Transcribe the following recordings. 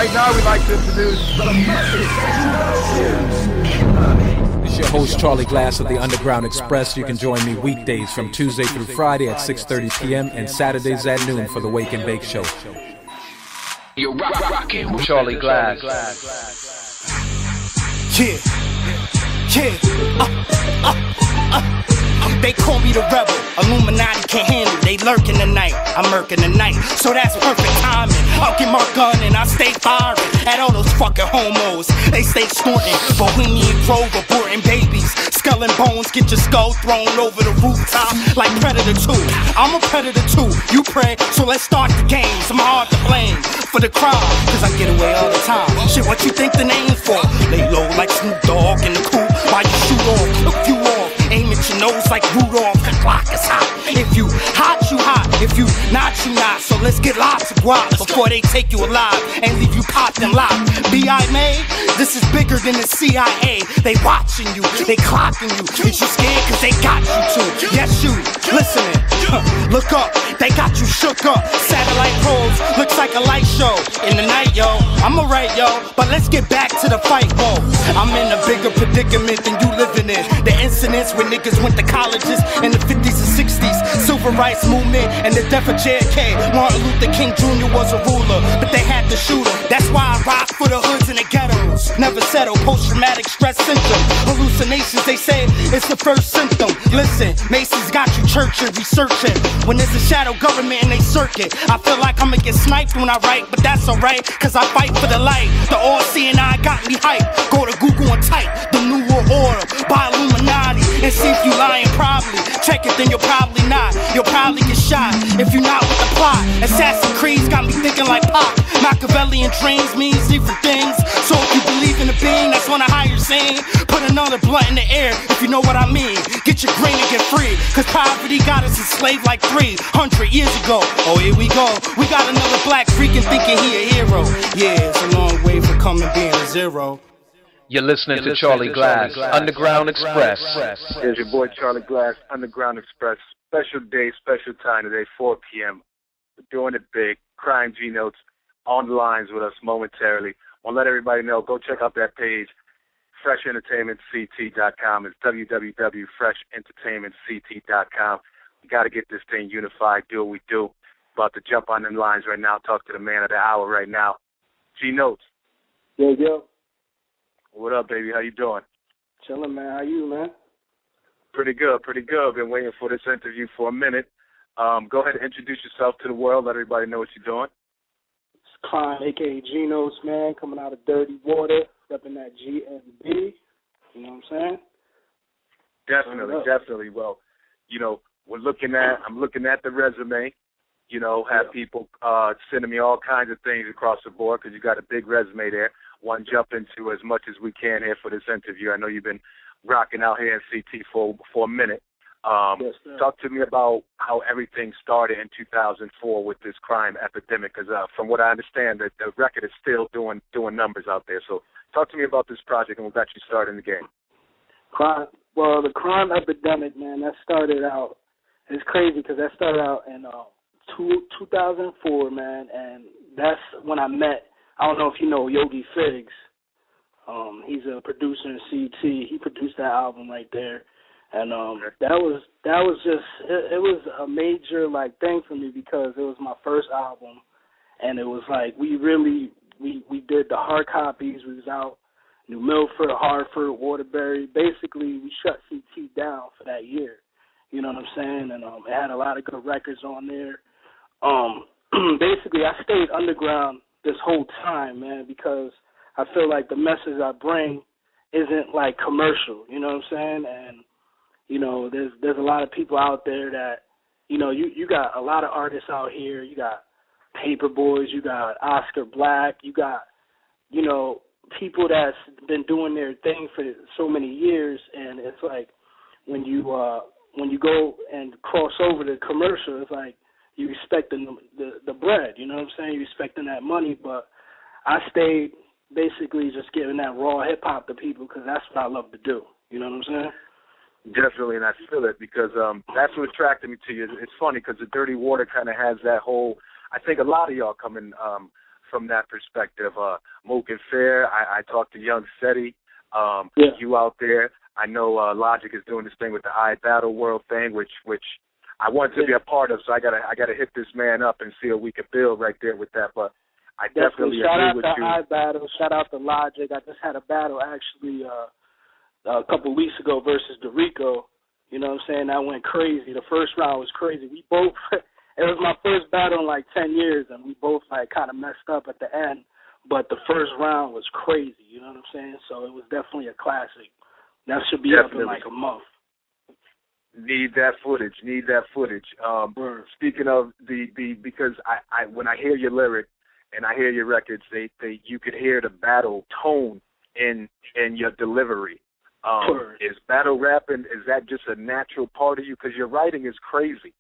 right now we'd like to introduce It's your host, Charlie Glass of the Underground Express. You can join me weekdays from Tuesday through Friday at 6:30 p.m. and Saturdays at noon for the Wake and Bake Show. You're rocking with Charlie Glass. They call me the rebel, Illuminati can't handle it. They lurk in the night, I murk in the night. So that's perfect timing. I'll get my gun and I stay firing at all those fucking homos. They stay snorting, Bohemian Grove aborting babies. Skull and bones, get your skull thrown over the rooftop like Predator 2. I'm a Predator too, you pray, so let's start the games. I'm hard to blame for the crime, cause I get away all the time. Shit, what you think the name's for? Lay low like Snoop Dogg in the coupe while you shoot off, look you off. Aim at your nose like Rudolph, the clock is hot. If you hot, you hot. If you not, you not. So let's get lots of guap before they take you alive and leave you popped and locked. B.I. May, this is bigger than the CIA. They watching you, they clocking you. Is you scared cause they got you too? Yes, you, listening, look up, they got you shook up. Satellite probes, looks like a light show. In the night, yo, I'm alright, yo. But let's get back to the fight, whoa. I'm in a bigger predicament than you living in. The incidents when niggas went to colleges in the 50s and 60s, civil rights movement and the death of JFK. Martin Luther King Jr. was a ruler, but they had to shoot him. That's why I rock for the hoods and the ghettos. Never settle, post-traumatic stress symptom. Hallucinations, they say it's the first symptom. Listen, Macy's got you churching, researching. When there's a shadow government and they circuit, I feel like I'ma get sniped when I write, but that's alright, cause I fight for the light. The all-seeing eye got me hyped. Go to Google and type the New World Order by Illuminati and see if you lying. Probably check it, then you'll probably not. You'll probably get shot if you're not with the plot. Assassin's Creed's got me thinking like Pac. Machiavellian dreams means different things. So if you believe in a being that's on a higher scene, put another blunt in the air if you know what I mean. Get your green and get free, cause poverty got us enslaved like 300 years ago. Oh, here we go. We got another black freaking thinking he a hero. Yeah, it's a long way from coming being a zero. You're listening to Charlie Glass, Underground Express. Here's your boy Charlie Glass, Underground Express. Special day, special time today, 4 p.m. We're doing it big. Cryme Gnotes on the lines with us momentarily. Want to let everybody know, go check out that page, FreshEntertainmentCT.com. It's www.freshentertainmentct.com. We got to get this thing unified, do what we do. About to jump on them lines right now, talk to the man of the hour right now. Gnotes. Yo. What up, baby? How you doing? Chilling, man. How you, man? Pretty good. Been waiting for this interview for a minute. Go ahead and introduce yourself to the world. Let everybody know what you're doing. It's Cryme, a.k.a. Gnotes, man, coming out of Dirty Water, repping that GMB. You know what I'm saying? Definitely. Well, you know, I'm looking at the resume. You know, have people sending me all kinds of things across the board because you got a big resume there. Want to jump into as much as we can here for this interview. I know you've been rocking out here in CT for a minute. Yes, talk to me about how everything started in 2004 with this crime epidemic, because from what I understand, the record is still doing numbers out there. So talk to me about this project and what got you started in the game. Well, the crime epidemic, man, that started out, it's crazy because that started out in 2004, man, and that's when I met, I don't know if you know Yogi Figs. He's a producer in CT. He produced that album right there. And that was just it was a major like thing for me because it was my first album, and it was like we did the hard copies. We was out New Milford, Hartford, Waterbury. Basically, we shut CT down for that year. You know what I'm saying? And it had a lot of good records on there. Basically, I stayed underground this whole time, man, because I feel like the message I bring isn't like commercial. You know what I'm saying? And you know, there's a lot of people out there that, you know, you got a lot of artists out here. You got Paper Boys, you got Oscar Black, you got, you know, people that's been doing their thing for so many years, and it's like when you go and cross over the commercial, it's like you respecting the bread. You know what I'm saying? You respecting that money, but I stayed basically just giving that raw hip hop to people because that's what I love to do. You know what I'm saying? Definitely, and I feel it because that's what attracted me to you. It's funny because the Dirty Water kind of has that whole, I think a lot of y'all coming from that perspective. Mook and Fair, I talked to Young Seti, you out there. I know Logic is doing this thing with the iBattle World thing, which I want to be a part of, so I gotta hit this man up and see what we can build right there with that. But I definitely agree with you. Shout out to iBattle, shout out to Logic. I just had a battle actually a couple of weeks ago versus Dorico. You know what I'm saying? That went crazy. The first round was crazy. We both, it was my first battle in like 10 years, and we both like kind of messed up at the end. But the first round was crazy. You know what I'm saying? So it was definitely a classic. That should be up in like a month. Need that footage. Speaking of because I when I hear your lyric and I hear your records, you could hear the battle tone in your delivery. Is battle rapping, is that just a natural part of you? Because your writing is crazy.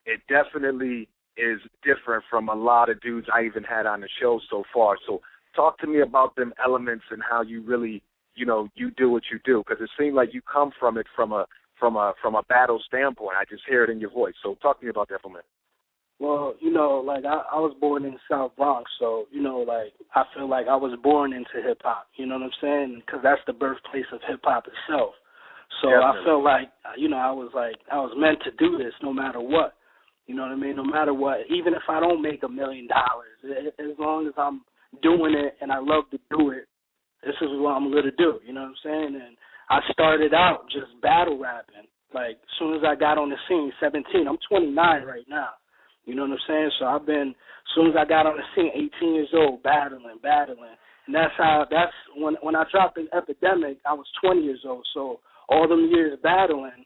It definitely is different from a lot of dudes I even had on the show so far. So talk to me about them elements and how you really, you do what you do. Because it seems like you come from it from a battle standpoint. I just hear it in your voice. So talk to me about that for a minute. Well, like I was born in South Bronx, so, like I feel like I was born into hip-hop, you know what I'm saying? Because that's the birthplace of hip-hop itself. So I felt like, I was meant to do this no matter what, you know what I mean? No matter what, even if I don't make $1 million, as long as I'm doing it and I love to do it, this is what I'm going to do, you know what I'm saying? And I started out just battle rapping. Like, as soon as I got on the scene, 17, I'm 29 right now. You know what I'm saying? So I've been, as soon as I got on the scene, 18 years old, battling. And that's when I dropped the Epidemic, I was 20 years old. So all them years battling,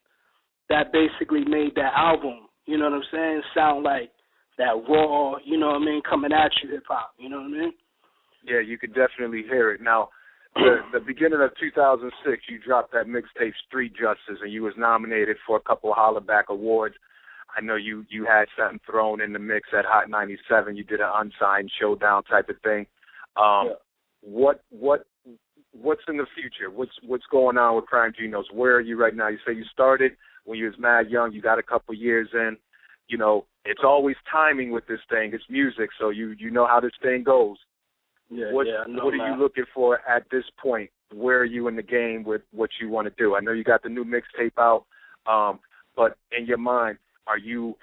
that basically made that album, you know what I'm saying, sound like that raw, you know what I mean, coming at you hip-hop, you know what I mean? Yeah, you could definitely hear it. Now, the beginning of 2006, you dropped that mixtape Street Justice, and you was nominated for a couple of Hollaback Awards. I know you had something thrown in the mix at Hot 97. You did an unsigned showdown type of thing. What's in the future? What's going on with Cryme Gnotes? Where are you right now? You say you started when you was mad young. You got a couple years in. It's always timing with this thing. It's music, so you know how this thing goes. What are you looking for at this point? Where are you in the game with what you want to do? I know you got the new mixtape out, but in your mind, are you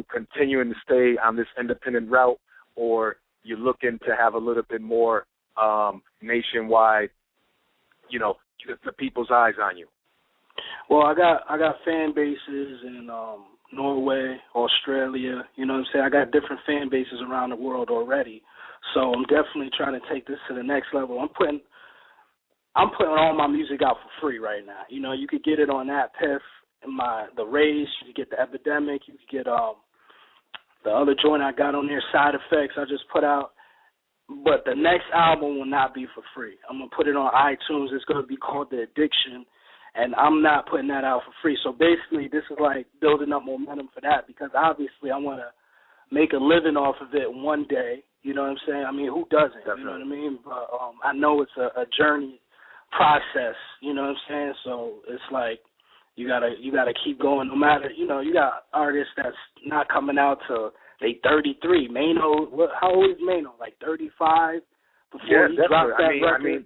continuing to stay on this independent route, or you're looking to have a little bit more nationwide, the people's eyes on you? Well, I got fan bases in Norway, Australia. You know what I'm saying? I got different fan bases around the world already. So I'm definitely trying to take this to the next level. I'm putting all my music out for free right now. You could get it on that Piff. The Race, you could get the Epidemic, you could get the other joint I got on there, Side Effects, I just put out. But the next album will not be for free. I'm going to put it on iTunes. It's going to be called The Addiction, and I'm not putting that out for free. So basically, this is like building up momentum for that, because obviously I want to make a living off of it one day. You know what I'm saying? I mean, who doesn't? Definitely. You know what I mean? But I know it's a journey process, you know what I'm saying? So it's like, you gotta keep going no matter, you got artists that's not coming out till they 33. Mano, how old is Mano? Like 35 before he dropped that record?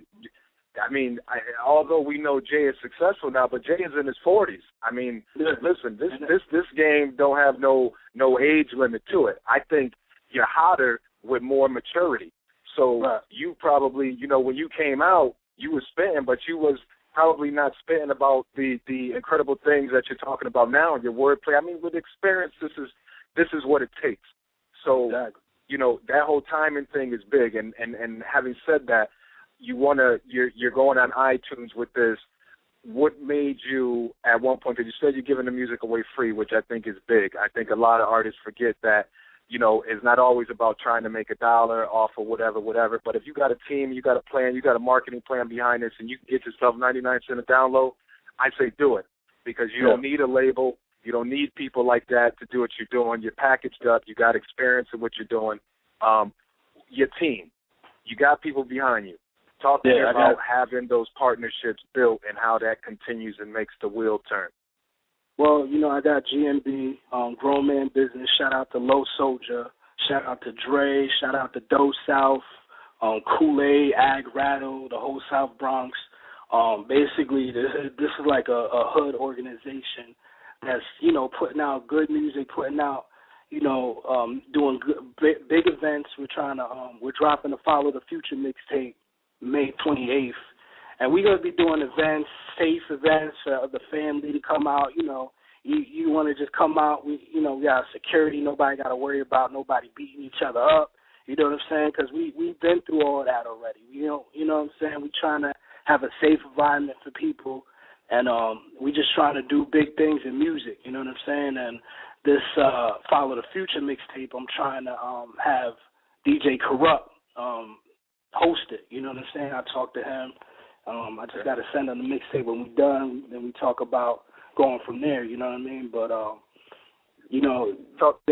I mean, although we know Jay is successful now, but Jay is in his 40s. I mean, listen, this game don't have no age limit to it. I think you're hotter with more maturity. So you probably, when you came out, you was spitting, but you was probably not spitting about the incredible things that you're talking about now in your wordplay. I mean, with experience, this is what it takes. So, that whole timing thing is big. And having said that, you're going on iTunes with this. What made you at one point, because you said you're giving the music away free, which I think is big. I think a lot of artists forget that, it's not always about trying to make $1 off of whatever. But if you got a team, you got a plan, you got a marketing plan behind this, and you can get yourself 99 cents a download, I say do it, because you don't need a label. You don't need people like that to do what you're doing. You're packaged up. You got experience in what you're doing. Your team, you got people behind you. Talk to me about having those partnerships built and how that continues and makes the wheel turn. Well, I got GMB, Grown Man Business. Shout out to Low Soldier. shout out to Dre, shout out to Doe South, Kool-Aid, Ag Rattle, the whole South Bronx. Basically, this is like a hood organization that's, you know, putting out good music, putting out, you know, doing big events. We're dropping the Follow the Future mixtape May 28th. And we're going to be doing events, safe events for the family to come out. You know, you want to just come out. We got security. Nobody got to worry about nobody beating each other up. You know what I'm saying? Because we've been through all that already. You know what I'm saying? We're trying to have a safe environment for people. And we just trying to do big things in music. You know what I'm saying? And this Follow the Future mixtape, I'm trying to have DJ Corrupt host it. You know what I'm saying? I talked to him. I just got to send him the mixtape when we're done. Then we talk about going from there. You know what I mean? But you know, talk to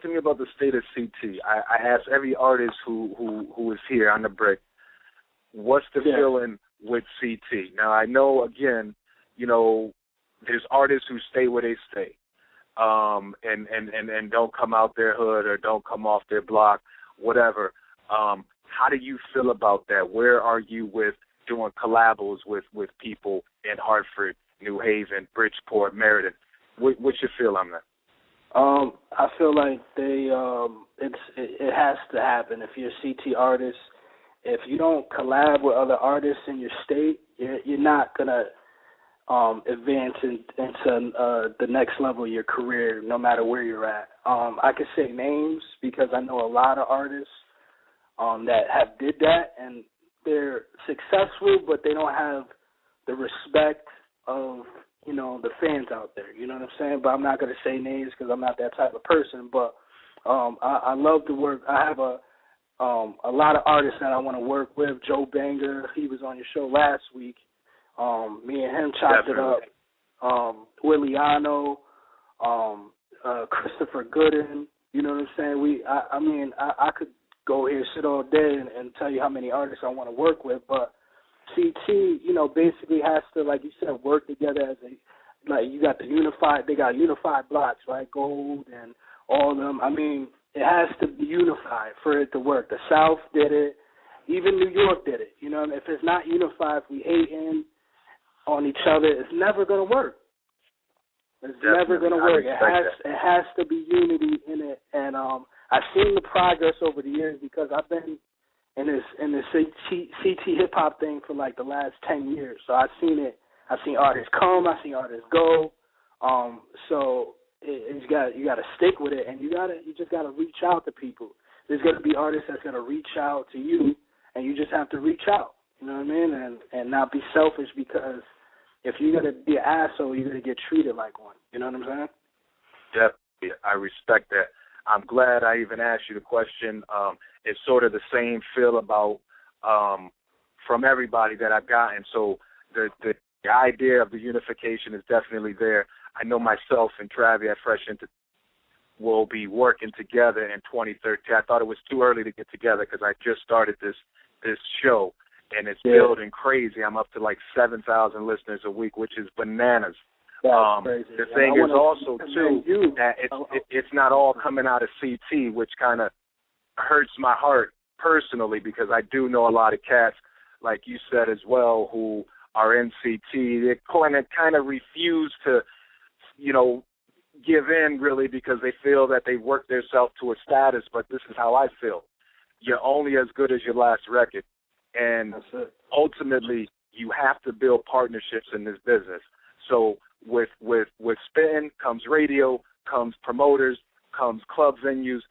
me about the state of CT. I ask every artist who is here on the break, what's the feeling with CT? Now I know, again, you know, there's artists who stay where they stay, and don't come out their hood or don't come off their block, whatever. How do you feel about that? Where are you with doing collabos with people in Hartford, New Haven, Bridgeport, Meriden? What's your feel on that? I feel like it has to happen. If you're a CT artist, if you don't collab with other artists in your state, you're not gonna advance into the next level of your career, no matter where you're at. I could say names because I know a lot of artists that have did that, and they're successful, but they don't have the respect of, you know, the fans out there. You know what I'm saying? But I'm not going to say names because I'm not that type of person. But I love to work. I have a lot of artists that I want to work with. Joe Banger, he was on your show last week. Me and him chopped it up. Williano, Christopher Gooden. You know what I'm saying? I could go here, sit all day, and tell you how many artists I want to work with. But CT, you know, basically has to, like you said, work together as they got unified blocks, right? Gold and all of them. I mean, it has to be unified for it to work. The South did it. Even New York did it. You know, if it's not unified, if we hating on each other, it's never going to work. It's never going to work. It has to be unity in it. And I've seen the progress over the years because I've been in this CT hip hop thing for like the last 10 years. So I've seen it. I've seen artists come. I've seen artists go. So you got to stick with it, and you just got to reach out to people. There's going to be artists that's going to reach out to you, and you just have to reach out. You know what I mean? And not be selfish, because if you're going to be an asshole, you're going to get treated like one. You know what I'm saying? Definitely. I respect that. I'm glad I even asked you the question. It's sort of the same feel about from everybody that I've gotten. So the idea of the unification is definitely there. I know myself and Travi at Fresh Into will be working together in 2013. I thought it was too early to get together because I just started this show, and it's building crazy. I'm up to like 7,000 listeners a week, which is bananas. Crazy. The thing is also, too, that it's not all coming out of CT, which kind of hurts my heart personally, because I do know a lot of cats, like you said as well, who are in CT. They kind of refuse to, you know, give in, really, because they feel that they worked themselves to a status. But this is how I feel. You're only as good as your last record. And ultimately, you have to build partnerships in this business. So with spin comes radio, comes promoters, comes club venues,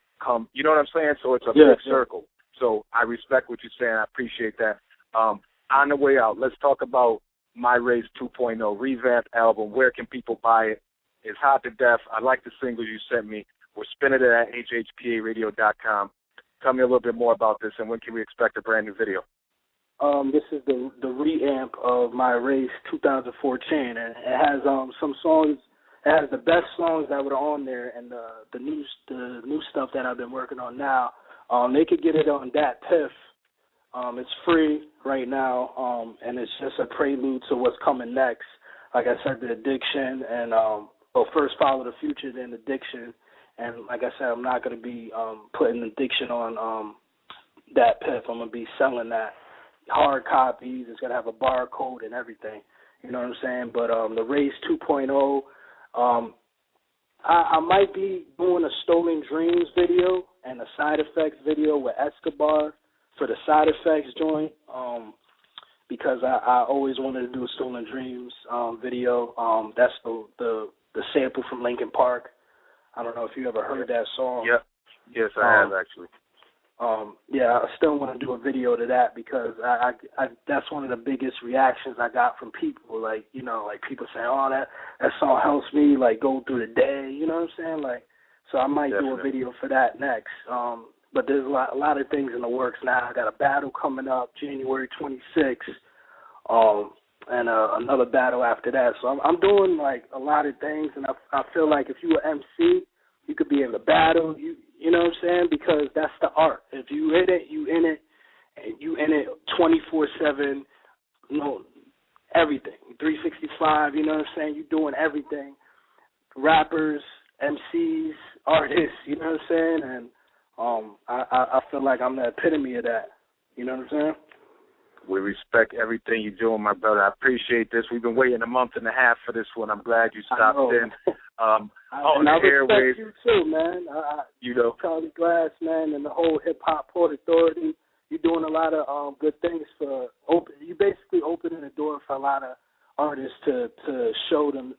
you know what I'm saying? So it's a big circle. So I respect what you're saying. I appreciate that. On the way out, let's talk about My Race 2.0 revamped album. Where can people buy it? It's hot to death. I like the singles you sent me. We're spinning it at hhparadio.com. Tell me a little bit more about this, and when can we expect a brand new video? This is the reamp of My Race 2014, and it has some songs. It has the best songs that were on there, and the new stuff that I've been working on now. They could get it on Dat Piff. It's free right now, and it's just a prelude to what's coming next. Like I said, the Addiction, and first Follow the Future, then Addiction, And like I said, I'm not going to be putting the diction on that PIF. I'm going to be selling that hard copies. It's going to have a barcode and everything. You know what I'm saying? But the Race 2.0, I might be doing a Stolen Dreams video and a Side Effects video with Escobar for the Side Effects joint, because I always wanted to do a Stolen Dreams video. That's the sample from Linkin Park. I don't know if you ever heard that song. Yep. Yes, I have actually. Yeah, I still want to do a video to that because I that's one of the biggest reactions I got from people. Like, you know, like people saying, "Oh, that song helps me like go through the day." You know what I'm saying? Like, so I might do a video for that next. But there's a lot of things in the works now. I got a battle coming up January 26th, and another battle after that. So I'm doing like a lot of things, and I feel like if you were MC, you could be in the battle. You know what I'm saying? Because that's the art. If you in it, you in it, and you in it 24/7. You know, everything, 365. You know what I'm saying? You doing everything. Rappers, MCs, artists. You know what I'm saying? And I feel like I'm the epitome of that. You know what I'm saying? We respect everything you're doing, my brother. I appreciate this. We've been waiting a month and a half for this one. I'm glad you stopped in. On the airwaves. You too, man. You know, Charlie Glass, man, and the whole Hip Hop Port Authority. You're doing a lot of good things for you basically opening the door for a lot of artists to show them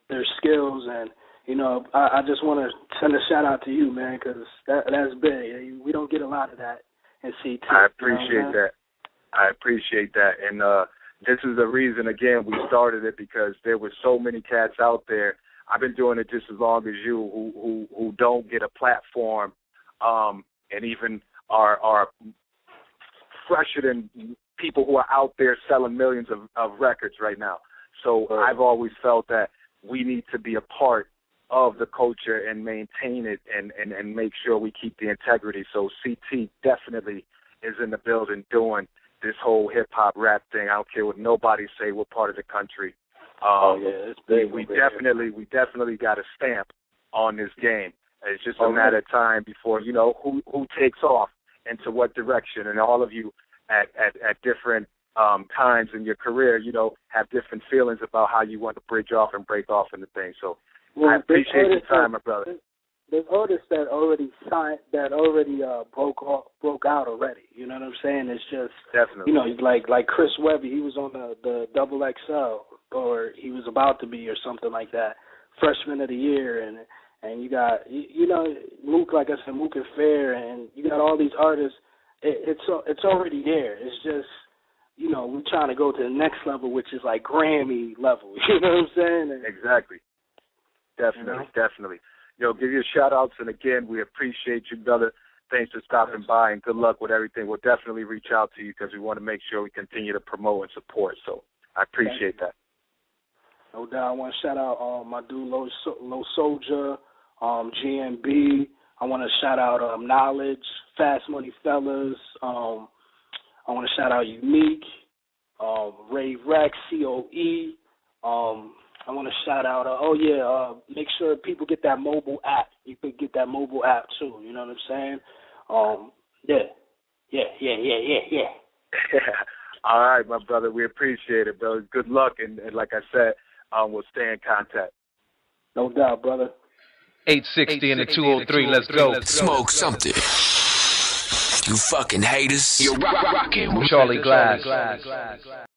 their skills, and you know, I just want to send a shout out to you, man, because that's big. We don't get a lot of that in CT. I appreciate that. I appreciate that, and this is the reason, again, we started it, because there were so many cats out there. I've been doing it just as long as you, who don't get a platform, and even are fresher than people who are out there selling millions of records right now. So I've always felt that we need to be a part of the culture and maintain it and make sure we keep the integrity. So CT definitely is in the building doing this whole hip-hop rap thing. I don't care what nobody say, we're part of the country. It's big. We definitely got a stamp on this game. It's just a matter of time before, you know, who takes off into what direction. And all of you at different times in your career, you know, have different feelings about how you want to bridge off and break off into things. So I appreciate your time, my brother. There's artists that already signed, broke out already. You know what I'm saying? It's just, definitely, you know, like Chris Webby, he was on the Double XL, or he was about to be, or something like that, Freshman of the Year, and you got, you know, Mook, like I said, Mook and Fair, and you got all these artists. It's already there. It's just, you know, we're trying to go to the next level, which is like Grammy level. You know what I'm saying? And, exactly. Definitely. You know, give you shout-outs, and again, we appreciate you, brother. Thanks for stopping by, and good luck with everything. We'll definitely reach out to you because we want to make sure we continue to promote and support. So I appreciate that. No doubt. I want to shout out my dude, Low Soldier, GMB. I want to shout out Knowledge, Fast Money Fellas. I want to shout out Unique, Ray Rex, COE. I want to shout out, make sure people get that mobile app. You could get that mobile app too, you know what I'm saying? Yeah. All right, my brother, we appreciate it, brother. Good luck, and like I said, we'll stay in contact. No doubt, brother. 860 and the 203, let's go. Smoke something. You fucking haters. You're rocking with Charlie Glass.